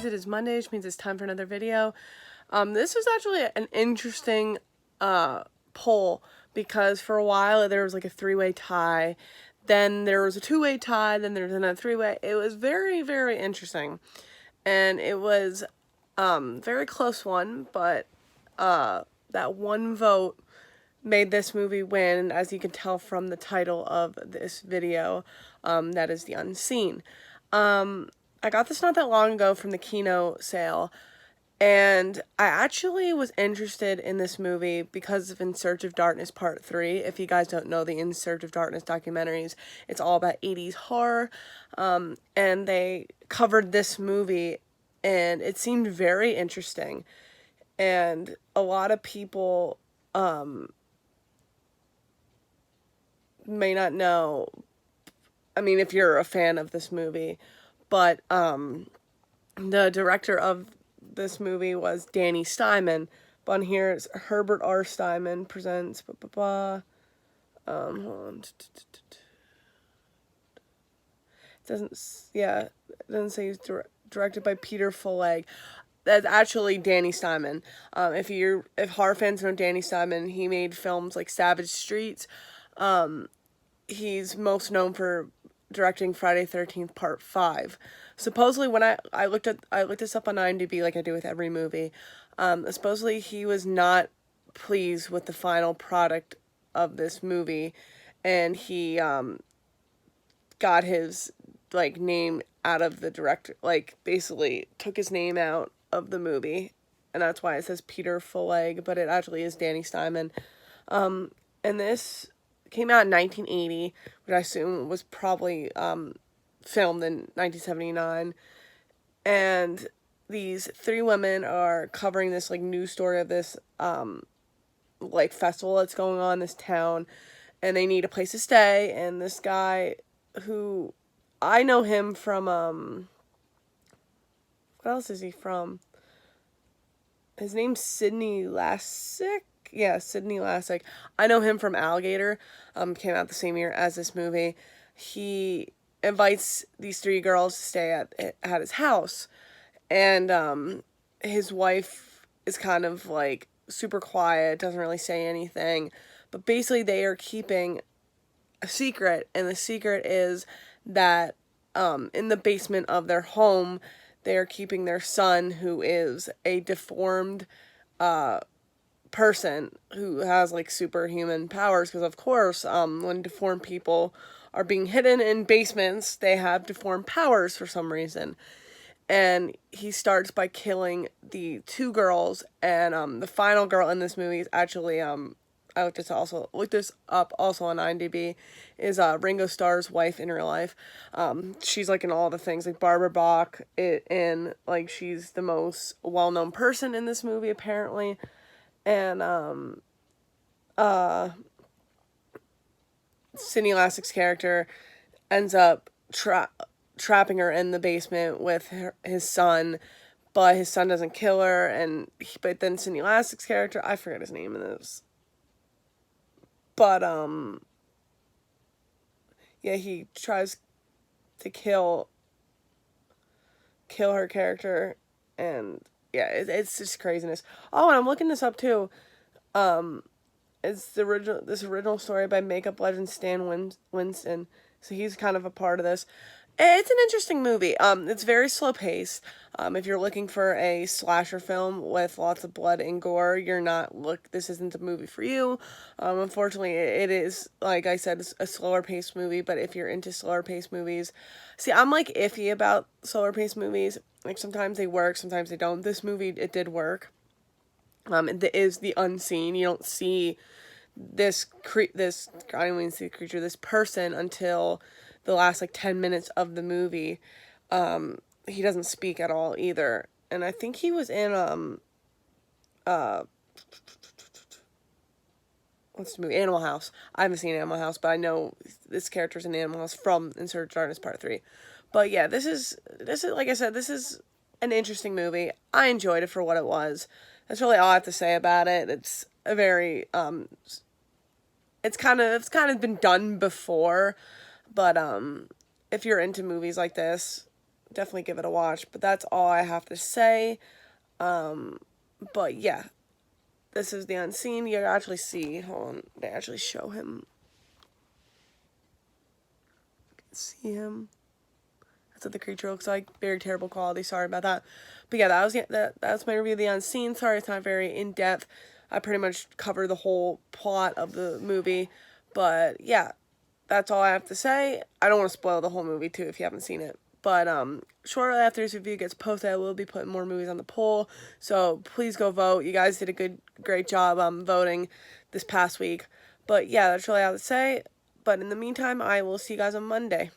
it is Monday, which means it's time for another video. This was actually an interesting poll because for a while there was like a three-way tie, then there was a two-way tie, then there was another three-way. It was very, very interesting, and it was very close one, but that one vote made this movie win, as you can tell from the title of this video, that is The Unseen. I got this not that long ago from the Kino sale, and I actually was interested in this movie because of In Search of Darkness Part 3. If you guys don't know the In Search of Darkness documentaries, it's all about 80s horror, and they covered this movie, and it seemed very interesting, and a lot of people may not know, I mean, if you're a fan of this movie, but the director of this movie was Danny Steinman. But on here it's Herbert R. Steinman presents. Hold on. It doesn't say he's directed by Peter Folleg. That's actually Danny Steinman. If horror fans know Danny Steinman, he made films like Savage Streets. He's most known for directing Friday the 13th Part 5. Supposedly, when I looked this up on IMDb like I do with every movie, supposedly he was not pleased with the final product of this movie, and he got his name out of the director, basically took his name out of the movie, and that's why it says Peter Folleg, but it actually is Danny Steinman. And this came out in 1980, which I assume was probably filmed in 1979. And these three women are covering this news story of this festival that's going on in this town, and they need a place to stay. And this guy, who I know him from what else is he from? His name's Sidney Lassick. Yeah, Sidney Lassick. I know him from Alligator. Came out the same year as this movie. He invites these three girls to stay at his house, and his wife is kind of super quiet, doesn't really say anything, but basically they are keeping a secret, and the secret is that in the basement of their home they are keeping their son, who is a deformed person who has superhuman powers, because of course when deformed people are being hidden in basements, they have deformed powers for some reason. And he starts by killing the two girls, and the final girl in this movie is actually I looked this up also on IMDb, is Ringo Starr's wife in real life. She's in all the things like Barbara Bach, and she's the most well-known person in this movie apparently. And Sidney Lassick's character ends up trapping her in the basement with his son, but his son doesn't kill her, but then Sidney Lassick's character, I forget his name in this, but he tries to kill her character, and it's just craziness. Oh, and I'm looking this up too. It's this original story by makeup legend Stan Winston. So he's kind of a part of this. It's an interesting movie. It's very slow paced. If you're looking for a slasher film with lots of blood and gore, this isn't a movie for you. Unfortunately, it is, like I said, a slower paced movie, but if you're into slower paced movies, see, I'm iffy about slower paced movies. Sometimes they work, sometimes they don't. This movie, it did work. It is The Unseen. You don't see this person until the last 10 minutes of the movie. He doesn't speak at all either, and I think he was in what's the movie, Animal House. I haven't seen Animal House, but I know this character's in Animal House from In Search of Darkness Part 3. But yeah, this is like I said, this is an interesting movie. I enjoyed it for what it was. That's really all I have to say about it. It's a very it's kind of been done before, but if you're into movies like this, definitely give it a watch. But that's all I have to say. But yeah, this is The Unseen. You actually see, hold on, they actually show him. See him. That's what the creature looks like. Very terrible quality. Sorry about that. But yeah, that's my review of The Unseen. Sorry, it's not very in depth. I pretty much cover the whole plot of the movie. But yeah, that's all I have to say. I don't want to spoil the whole movie too if you haven't seen it. But shortly after this review gets posted, I will be putting more movies on the poll. So please go vote. You guys did a great job voting this past week. But yeah, that's really all I have to say. But in the meantime, I will see you guys on Monday.